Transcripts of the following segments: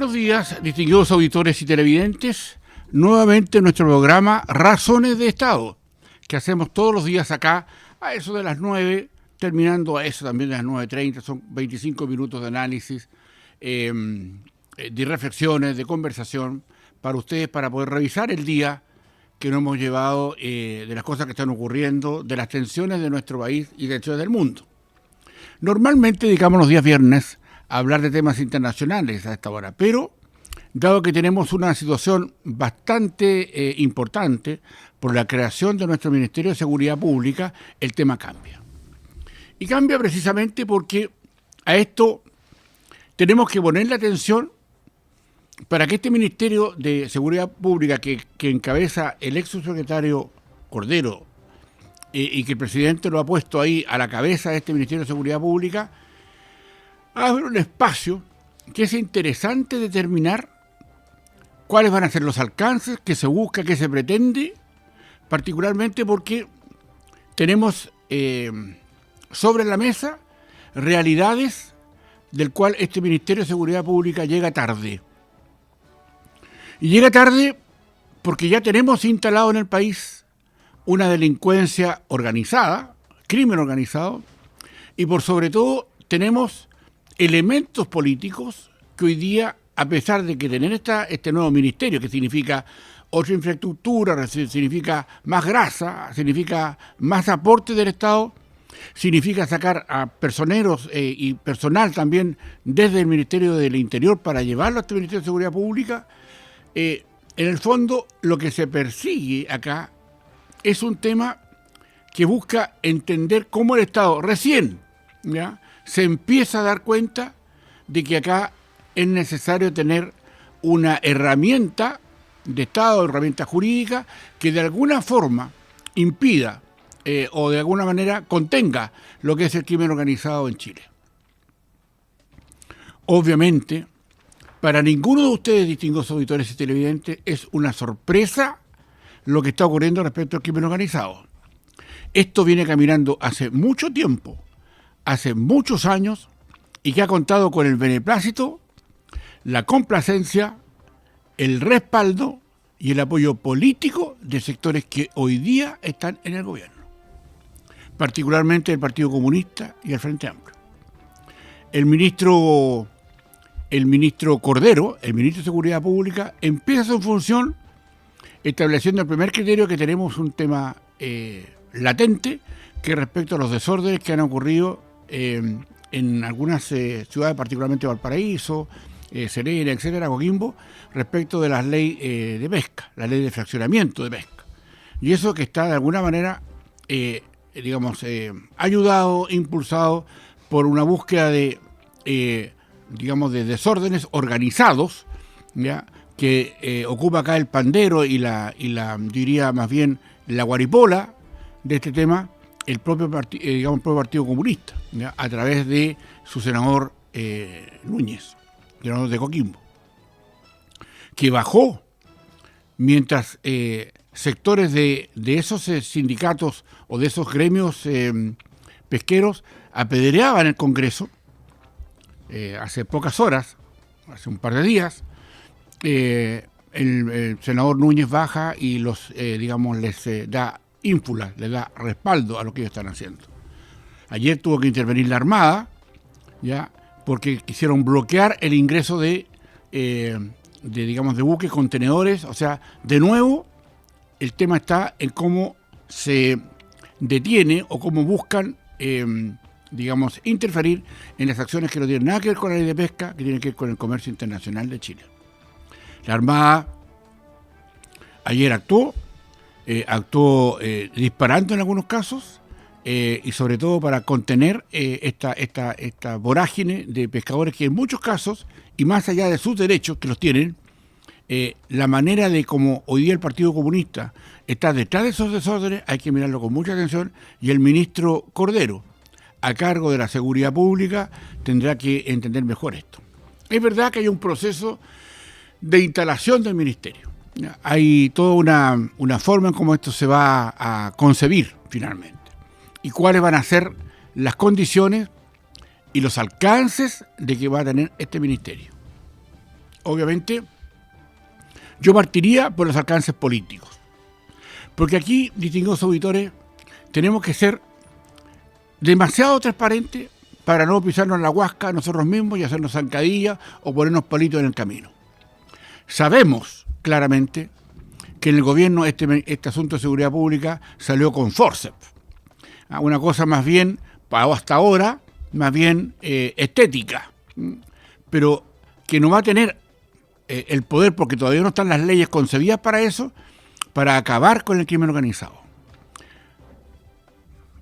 buenos días, distinguidos auditores y televidentes. Nuevamente nuestro programa Razones de Estado, que hacemos todos los días acá a eso de las 9, terminando a eso también de las 9:30. Son 25 minutos de análisis, de reflexiones, de conversación para ustedes, para poder revisar el día que nos hemos llevado, de las cosas que están ocurriendo, de las tensiones de nuestro país y de hecho del mundo. Normalmente dedicamos los días viernes a hablar de temas internacionales a esta hora, pero dado que tenemos una situación bastante importante por la creación de nuestro Ministerio de Seguridad Pública, el tema cambia. Y cambia precisamente porque a esto tenemos que ponerle atención para que este Ministerio de Seguridad Pública que encabeza el ex subsecretario Cordero y que el presidente lo ha puesto ahí a la cabeza de este Ministerio de Seguridad Pública, abre un espacio que es interesante determinar cuáles van a ser los alcances, qué se busca, qué se pretende, particularmente porque tenemos sobre la mesa realidades del cual este Ministerio de Seguridad Pública llega tarde. Y llega tarde porque ya tenemos instalado en el país una delincuencia organizada, crimen organizado, y por sobre todo tenemos elementos políticos que hoy día, a pesar de que tener este nuevo ministerio, que significa otra infraestructura, significa más grasa, significa más aporte del Estado, significa sacar a personeros y personal también desde el Ministerio del Interior para llevarlo a este Ministerio de Seguridad Pública, en el fondo lo que se persigue acá es un tema que busca entender cómo el Estado recién, ¿ya?, se empieza a dar cuenta de que acá es necesario tener una herramienta de Estado, herramienta jurídica, que de alguna forma impida o de alguna manera contenga lo que es el crimen organizado en Chile. Obviamente, para ninguno de ustedes, distinguidos auditores y televidentes, es una sorpresa lo que está ocurriendo respecto al crimen organizado. Esto viene caminando hace mucho tiempo, hace muchos años, y que ha contado con el beneplácito, la complacencia, el respaldo y el apoyo político de sectores que hoy día están en el gobierno, particularmente el Partido Comunista y el Frente Amplio. El ministro Cordero, el ministro de Seguridad Pública, empieza su función estableciendo el primer criterio, que tenemos un tema latente, que respecto a los desórdenes que han ocurrido en algunas ciudades, particularmente Valparaíso, Serena, etcétera, Coquimbo, respecto de las leyes de pesca, la ley de fraccionamiento de pesca. Y eso que está de alguna manera, ayudado, impulsado por una búsqueda de desórdenes organizados, ¿ya?, que ocupa acá el pandero y la diría más bien la guaripola de este tema, el propio Partido Comunista, ¿ya?, a través de su senador Núñez, senador de Coquimbo, que bajó mientras sectores de esos sindicatos o de esos gremios pesqueros apedreaban el Congreso. Hace pocas horas, hace un par de días, el senador Núñez baja y les da ínfula, les da respaldo a lo que ellos están haciendo. Ayer tuvo que intervenir la Armada, ya, porque quisieron bloquear el ingreso de buques, contenedores. O sea, de nuevo, el tema está en cómo se detiene o cómo buscan interferir en las acciones que no tienen nada que ver con la ley de pesca, que tienen que ver con el comercio internacional de Chile. La Armada ayer actuó disparando en algunos casos, y sobre todo para contener esta vorágine de pescadores que en muchos casos, y más allá de sus derechos que los tienen, la manera de cómo hoy día el Partido Comunista está detrás de esos desórdenes hay que mirarlo con mucha atención, y el ministro Cordero, a cargo de la seguridad pública, tendrá que entender mejor esto. Es verdad que hay un proceso de instalación del ministerio. Hay toda una forma en cómo esto se va a concebir finalmente y cuáles van a ser las condiciones y los alcances de que va a tener este ministerio. obviamente, yo partiría por los alcances políticos. Porque aquí, distinguidos auditores, tenemos que ser demasiado transparentes para no pisarnos la huasca nosotros mismos y hacernos zancadillas o ponernos palitos en el camino. Sabemos claramente que en el gobierno este asunto de seguridad pública salió con forceps. Una cosa más bien, hasta ahora, más bien estética, pero que no va a tener el poder, porque todavía no están las leyes concebidas para eso, para acabar con el crimen organizado.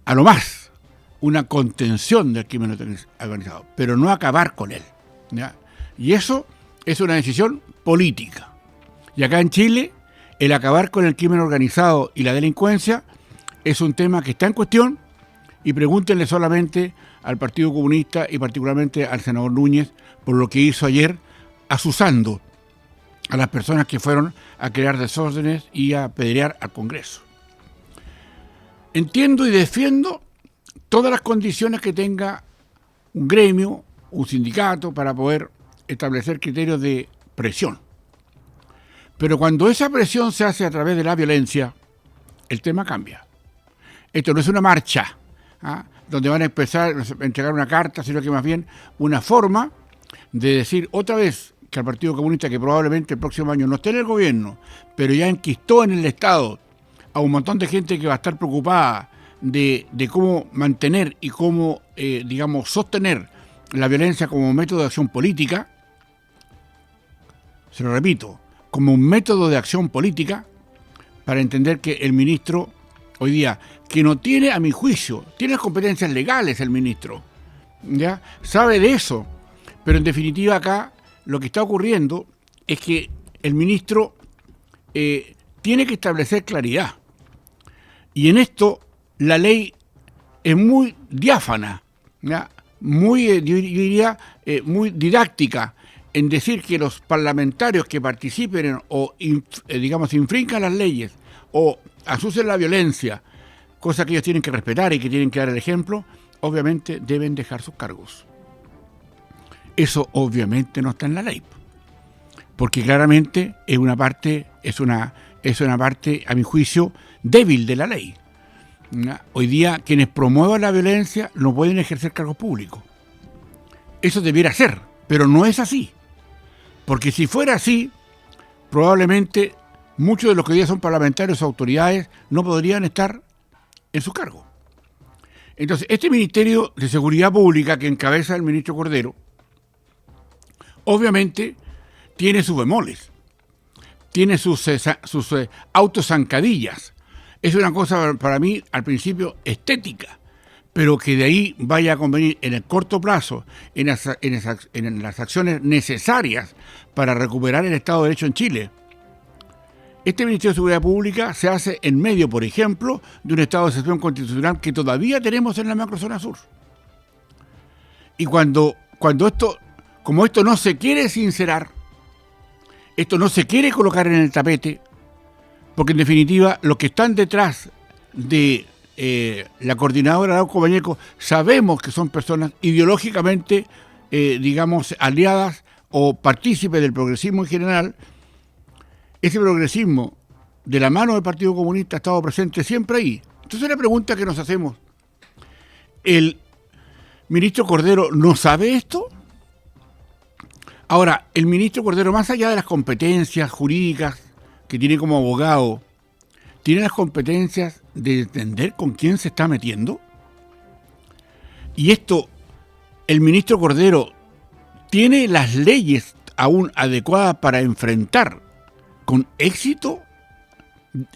A lo más, una contención del crimen organizado, pero no acabar con él, ¿ya? Y eso es una decisión política. Y acá en Chile, el acabar con el crimen organizado y la delincuencia es un tema que está en cuestión, y pregúntenle solamente al Partido Comunista y particularmente al senador Núñez por lo que hizo ayer, asusando a las personas que fueron a crear desórdenes y a apedrear al Congreso. Entiendo y defiendo todas las condiciones que tenga un gremio, un sindicato, para poder establecer criterios de presión. Pero cuando esa presión se hace a través de la violencia, el tema cambia. Esto no es una marcha, donde van a empezar a entregar una carta, sino que más bien una forma de decir otra vez que al Partido Comunista, que probablemente el próximo año no esté en el gobierno, pero ya enquistó en el Estado a un montón de gente que va a estar preocupada de cómo mantener y cómo, sostener la violencia como método de acción política. Se lo repito, como un método de acción política, para entender que el ministro hoy día, que no tiene, a mi juicio, tiene las competencias legales el ministro, ¿ya? Sabe de eso, pero en definitiva acá lo que está ocurriendo es que el ministro tiene que establecer claridad. Y en esto la ley es muy diáfana, ¿ya? Muy, yo diría, muy didáctica, en decir que los parlamentarios que participen infrinjan las leyes o asusen la violencia, cosa que ellos tienen que respetar y que tienen que dar el ejemplo, obviamente deben dejar sus cargos. Eso obviamente no está en la ley, porque claramente es una parte, a mi juicio, débil de la ley. Hoy día quienes promuevan la violencia no pueden ejercer cargos públicos. Eso debiera ser, pero no es así. Porque si fuera así, probablemente muchos de los que hoy día son parlamentarios o autoridades no podrían estar en su cargo. Entonces, este Ministerio de Seguridad Pública que encabeza el ministro Cordero, obviamente tiene sus bemoles, tiene sus autozancadillas. Es una cosa para mí, al principio, estética, pero que de ahí vaya a convenir en el corto plazo, en las acciones necesarias para recuperar el Estado de Derecho en Chile. Este Ministerio de Seguridad Pública se hace en medio, por ejemplo, de un estado de excepción constitucional que todavía tenemos en la macrozona sur. Y como esto no se quiere sincerar, esto no se quiere colocar en el tapete, porque en definitiva los que están detrás de la coordinadora Arauco Mañeco sabemos que son personas ideológicamente, aliadas o partícipes del progresismo en general. Ese progresismo de la mano del Partido Comunista ha estado presente siempre ahí. Entonces la pregunta que nos hacemos, ¿el ministro Cordero no sabe esto? Ahora, el ministro Cordero, más allá de las competencias jurídicas que tiene como abogado, ¿tiene las competencias de entender con quién se está metiendo? Y esto, el ministro Cordero, ¿tiene las leyes aún adecuadas para enfrentar con éxito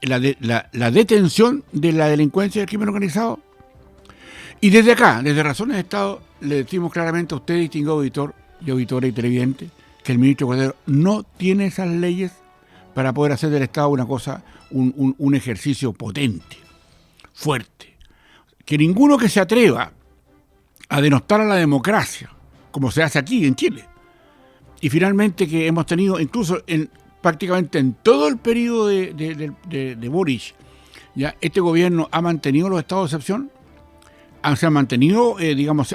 la detención de la delincuencia y del crimen organizado? Y desde acá, desde Razones de Estado, le decimos claramente a usted, distinguido auditor y auditora y televidente, que el ministro Cordero no tiene esas leyes para poder hacer del Estado una cosa, un ejercicio potente, fuerte. Que ninguno que se atreva a denostar a la democracia, como se hace aquí en Chile, y finalmente que hemos tenido incluso prácticamente en todo el periodo de Boric, ya este gobierno ha mantenido los estados de excepción, se han mantenido,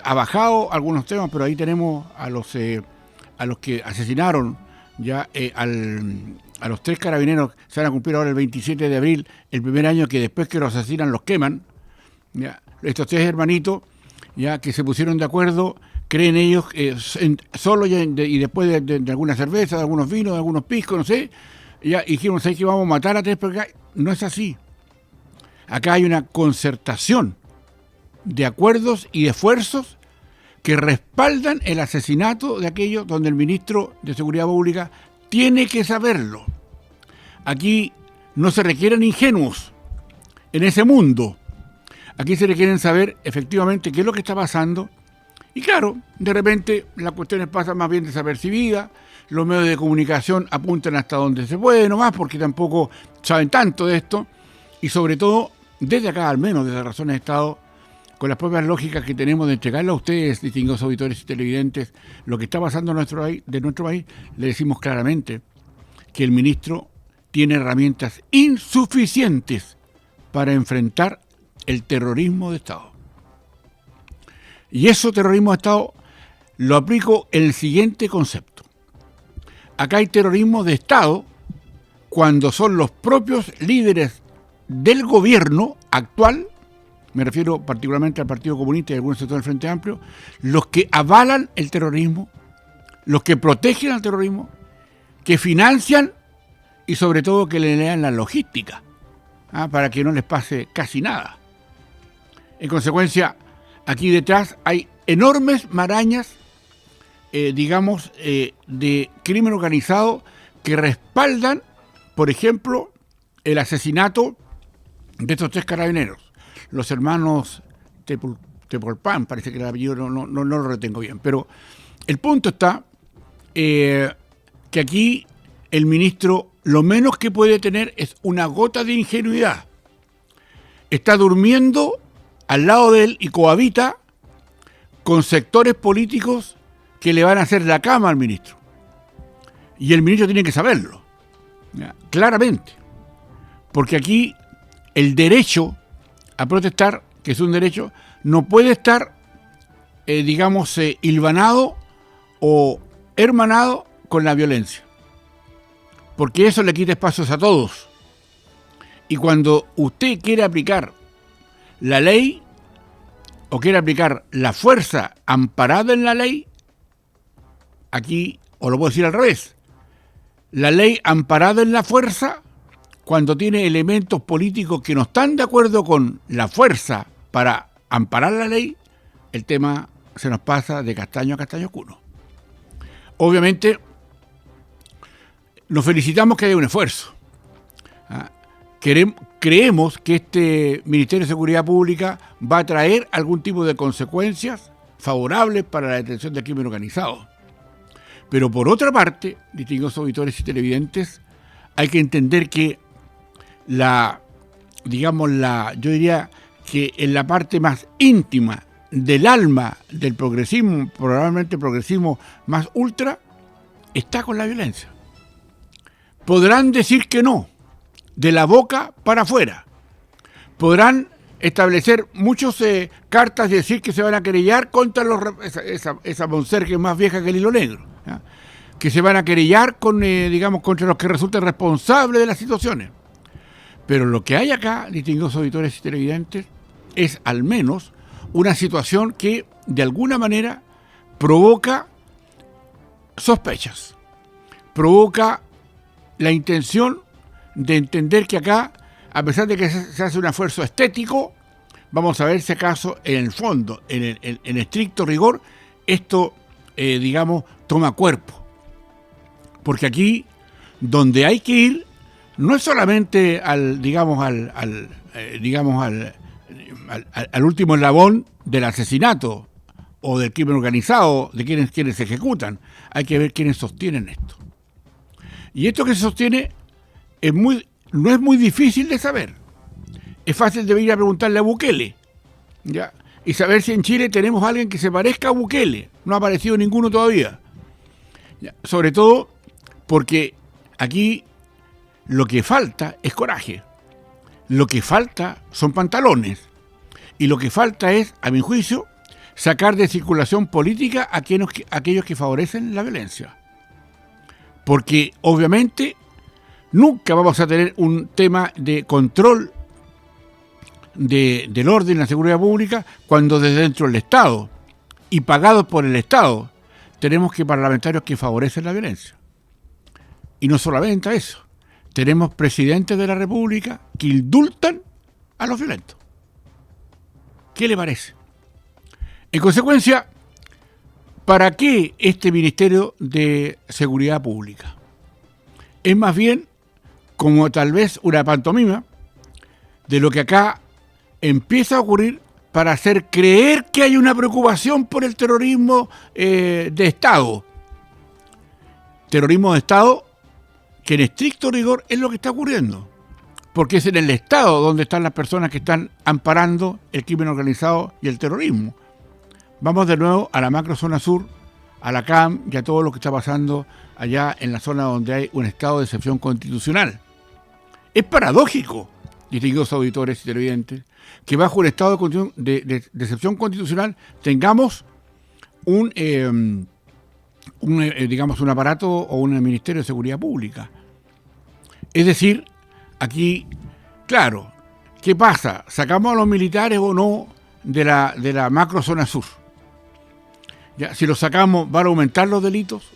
ha bajado algunos temas, pero ahí tenemos a los que asesinaron ya a los 3 carabineros se van a cumplir ahora el 27 de abril, el primer año que después que los asesinan los queman. Ya, estos 3 hermanitos, ya que se pusieron de acuerdo, creen ellos, solo ya y después de alguna cerveza, de algunos vinos, de algunos piscos, no sé, ya dijeron, ¿sabes que vamos a matar a 3? Porque no es así. Acá hay una concertación de acuerdos y de esfuerzos que respaldan el asesinato de aquellos donde el ministro de Seguridad Pública tiene que saberlo. Aquí no se requieren ingenuos en ese mundo. Aquí se requieren saber efectivamente qué es lo que está pasando. Y claro, de repente las cuestiones pasan más bien desapercibidas, los medios de comunicación apuntan hasta donde se puede nomás, porque tampoco saben tanto de esto, y sobre todo, desde acá al menos, desde Razones de Estado, con las propias lógicas que tenemos de entregarle a ustedes, distinguidos auditores y televidentes, lo que está pasando en nuestro país, le decimos claramente que el ministro tiene herramientas insuficientes para enfrentar el terrorismo de Estado. Y eso, terrorismo de Estado, lo aplico en el siguiente concepto. Acá hay terrorismo de Estado cuando son los propios líderes del gobierno actual, me refiero particularmente al Partido Comunista y a algunos sectores del Frente Amplio, los que avalan el terrorismo, los que protegen al terrorismo, que financian y sobre todo que le lean la logística, para que no les pase casi nada. En consecuencia, aquí detrás hay enormes marañas, de crimen organizado que respaldan, por ejemplo, el asesinato de estos 3 carabineros, los hermanos Tepolpan, parece que el apellido no lo retengo bien, pero el punto está que aquí el ministro lo menos que puede tener es una gota de ingenuidad. Está durmiendo al lado de él y cohabita con sectores políticos que le van a hacer la cama al ministro. Y el ministro tiene que saberlo, ¿ya? Claramente. Porque aquí el derecho a protestar, que es un derecho, no puede estar, hilvanado o hermanado con la violencia. Porque eso le quita espacios a todos. Y cuando usted quiere aplicar la ley o quiere aplicar la fuerza amparada en la ley, aquí, o lo puedo decir al revés, la ley amparada en la fuerza, cuando tiene elementos políticos que no están de acuerdo con la fuerza para amparar la ley, el tema se nos pasa de castaño a castaño oscuro. Obviamente, nos felicitamos que haya un esfuerzo. Creemos que este Ministerio de Seguridad Pública va a traer algún tipo de consecuencias favorables para la detención del crimen organizado. Pero por otra parte, distinguidos auditores y televidentes, hay que entender que yo diría que en la parte más íntima del alma del progresismo, probablemente el progresismo más ultra, está con la violencia. Podrán decir que no, de la boca para afuera. Podrán establecer muchas cartas y decir que se van a querellar contra esa monserga más vieja que el hilo negro, ¿ya? Que se van a querellar contra los que resulten responsables de las situaciones. Pero lo que hay acá, distinguidos auditores y televidentes, es al menos una situación que de alguna manera provoca sospechas, provoca la intención de entender que acá, a pesar de que se hace un esfuerzo estético, vamos a ver si acaso en el fondo, en estricto rigor, esto, toma cuerpo. Porque aquí, donde hay que ir, no es solamente al último eslabón del asesinato o del crimen organizado, de quienes se ejecutan. Hay que ver quiénes sostienen esto. Y esto que se sostiene no es muy difícil de saber. Es fácil de ir a preguntarle a Bukele, ¿ya? Y saber si en Chile tenemos a alguien que se parezca a Bukele. No ha aparecido ninguno todavía, ¿ya? Sobre todo porque aquí lo que falta es coraje. Lo que falta son pantalones. Y lo que falta es, a mi juicio, sacar de circulación política a aquellos que favorecen la violencia. porque obviamente nunca vamos a tener un tema de control del orden y la seguridad pública cuando desde dentro del Estado y pagados por el Estado tenemos que parlamentarios que favorecen la violencia. Y no solamente eso, tenemos presidentes de la República que indultan a los violentos. ¿Qué le parece? En consecuencia, ¿para qué este Ministerio de Seguridad Pública? Es más bien como tal vez una pantomima de lo que acá empieza a ocurrir para hacer creer que hay una preocupación por el terrorismo de Estado. Terrorismo de Estado que en estricto rigor es lo que está ocurriendo, porque es en el Estado donde están las personas que están amparando el crimen organizado y el terrorismo. Vamos de nuevo a la macrozona sur, a la CAM y a todo lo que está pasando allá en la zona donde hay un estado de excepción constitucional. Es paradójico, distinguidos auditores y televidentes, que bajo un estado de excepción constitucional tengamos digamos, un aparato o un Ministerio de Seguridad Pública. Es decir, aquí, claro, ¿qué pasa? ¿Sacamos a los militares o no de la macrozona sur? Ya, si los sacamos, ¿van a aumentar los delitos?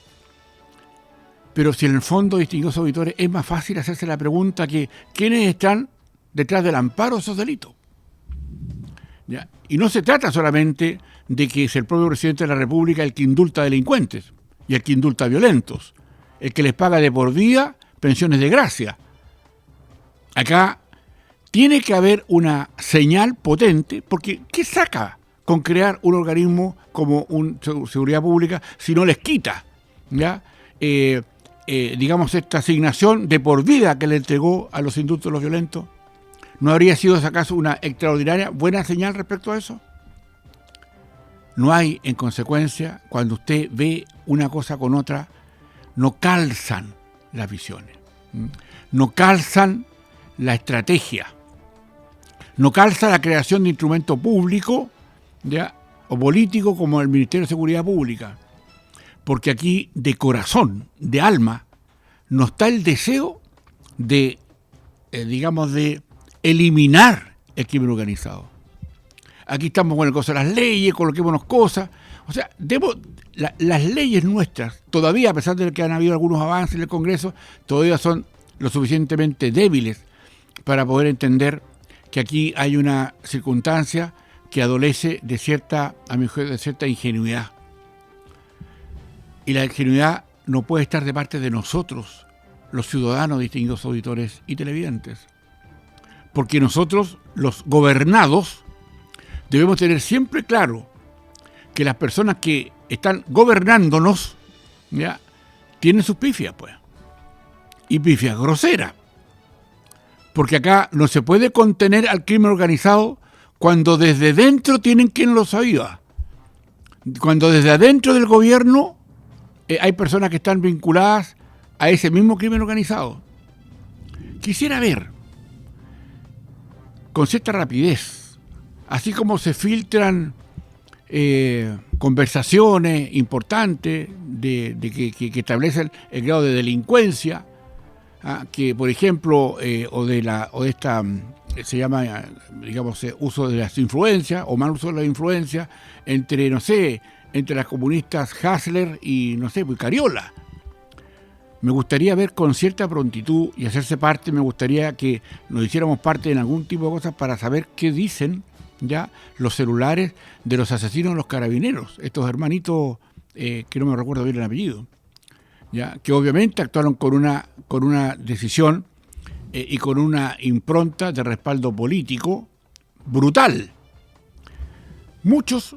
Pero si en el fondo, distinguidos auditores, es más fácil hacerse la pregunta que ¿quiénes están detrás del amparo de esos delitos? ¿Ya? Y no se trata solamente de que es el propio presidente de la República el que indulta delincuentes y el que indulta violentos, el que les paga de por vida pensiones de gracia. Acá tiene que haber una señal potente, porque ¿qué saca con crear un organismo como seguridad pública si no les quita, ¿ya? Digamos, esta asignación de por vida que le entregó a los indultos de los violentos? ¿No habría sido acaso una extraordinaria buena señal respecto a eso? No hay, en consecuencia, cuando usted ve una cosa con otra, no calzan las visiones, no calzan la estrategia, no calza la creación de instrumento público, ¿ya?, o político como el Ministerio de Seguridad Pública. Porque aquí, de corazón, de alma, no está el deseo de, digamos, de eliminar el crimen organizado. Aquí estamos con el cosa de las leyes, coloquémonos cosas. O sea, las leyes nuestras, todavía, a pesar de que han habido algunos avances en el Congreso, todavía son lo suficientemente débiles para poder entender que aquí hay una circunstancia que adolece de cierta, a mi juicio, de cierta ingenuidad. Y la ingenuidad no puede estar de parte de nosotros, los ciudadanos, distinguidos auditores y televidentes. Porque nosotros, los gobernados, debemos tener siempre claro que las personas que están gobernándonos, ¿ya?, tienen sus pifias, pues. Y pifias groseras. Porque acá no se puede contener al crimen organizado cuando desde dentro tienen quien lo sabía. Cuando desde adentro del gobierno hay personas que están vinculadas a ese mismo crimen organizado. Quisiera ver, con cierta rapidez, así como se filtran conversaciones importantes que establecen el grado de delincuencia, que por ejemplo, se llama, digamos, uso de las influencias o mal uso de las influencias entre las comunistas Hassler y, pues Cariola. Me gustaría ver con cierta prontitud y hacerse parte, me gustaría que nos hiciéramos parte en algún tipo de cosas para saber qué dicen ya los celulares de los asesinos de los carabineros, estos hermanitos que no me recuerdo bien el apellido, ya, que obviamente actuaron con una decisión y con una impronta de respaldo político brutal. Muchos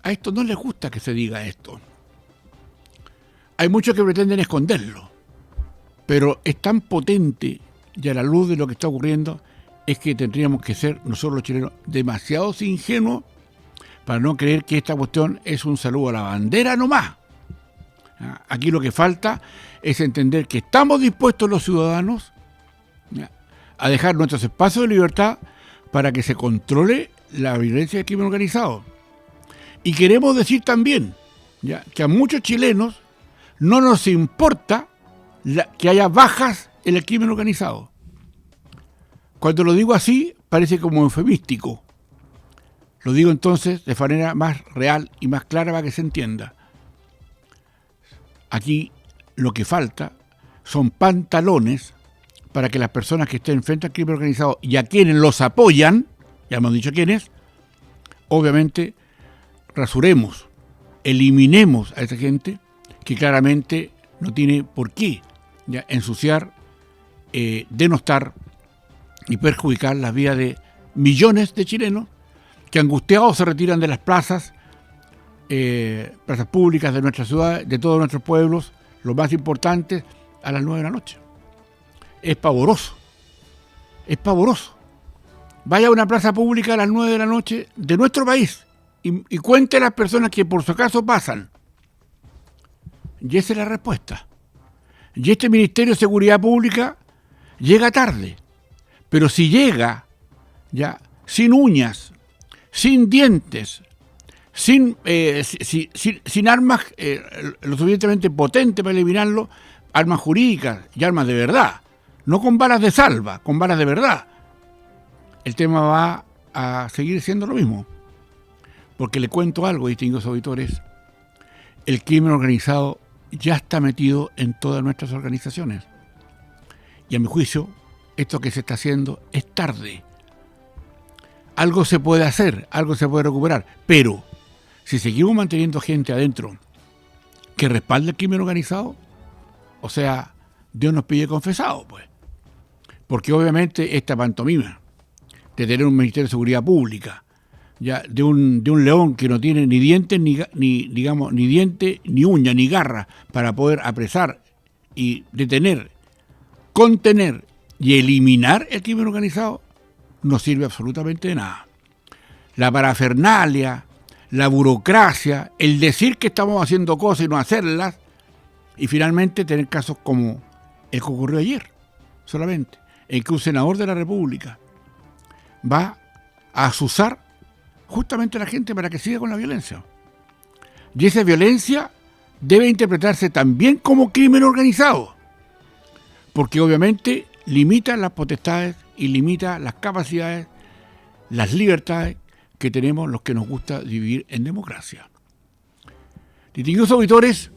a esto no les gusta que se diga esto. Hay muchos que pretenden esconderlo, pero es tan potente y a la luz de lo que está ocurriendo es que tendríamos que ser nosotros los chilenos demasiado ingenuos para no creer que esta cuestión es un saludo a la bandera nomás. Aquí lo que falta es entender que estamos dispuestos los ciudadanos a dejar nuestros espacios de libertad para que se controle la violencia del crimen organizado. Y queremos decir también que a muchos chilenos no nos importa que haya bajas en el crimen organizado. Cuando lo digo así, parece como eufemístico. Lo digo entonces de manera más real y más clara para que se entienda. Aquí lo que falta son pantalones para que las personas que estén frente al crimen organizado y a quienes los apoyan, ya hemos dicho quiénes, obviamente rasuremos, eliminemos a esa gente que claramente no tiene por qué ya ensuciar, denostar y perjudicar la vida de millones de chilenos que angustiados se retiran de las plazas públicas de nuestra ciudad, de todos nuestros pueblos, los más importantes, a las 9 de la noche. Es pavoroso, es pavoroso. Vaya a una plaza pública a las 9 de la noche de nuestro país y cuente a las personas que por su acaso pasan. Y esa es la respuesta. Y este Ministerio de Seguridad Pública llega tarde, pero si llega ya sin uñas, sin dientes, sin armas lo suficientemente potentes para eliminarlo, armas jurídicas y armas de verdad, no con balas de salva, con balas de verdad, el tema va a seguir siendo lo mismo. Porque le cuento algo, distinguidos auditores, el crimen organizado ya está metido en todas nuestras organizaciones. Y a mi juicio, esto que se está haciendo es tarde. Algo se puede hacer, algo se puede recuperar, pero si seguimos manteniendo gente adentro que respalda el crimen organizado, o sea, Dios nos pide confesado, pues. Porque obviamente esta pantomima de tener un Ministerio de Seguridad Pública, ya de un león que no tiene ni dientes, ni diente, ni uña, ni garra para poder apresar y detener, contener y eliminar el crimen organizado, no sirve absolutamente de nada. La parafernalia, la burocracia, el decir que estamos haciendo cosas y no hacerlas, y finalmente tener casos como el que ocurrió ayer, solamente, en que un senador de la República va a azuzar justamente a la gente para que siga con la violencia. Y esa violencia debe interpretarse también como crimen organizado, porque obviamente limita las potestades y limita las capacidades, las libertades que tenemos los que nos gusta vivir en democracia. Distinguidos auditores,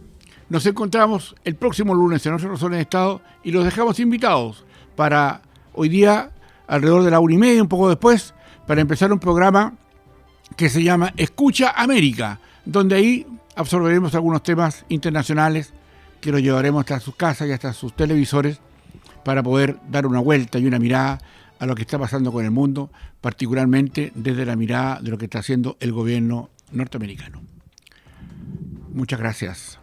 nos encontramos el próximo lunes en nuestras razones de Estado y los dejamos invitados para hoy día, alrededor de la 1:30, un poco después, para empezar un programa que se llama Escucha América, donde ahí absorberemos algunos temas internacionales que los llevaremos hasta sus casas y hasta sus televisores para poder dar una vuelta y una mirada a lo que está pasando con el mundo, particularmente desde la mirada de lo que está haciendo el gobierno norteamericano. Muchas gracias.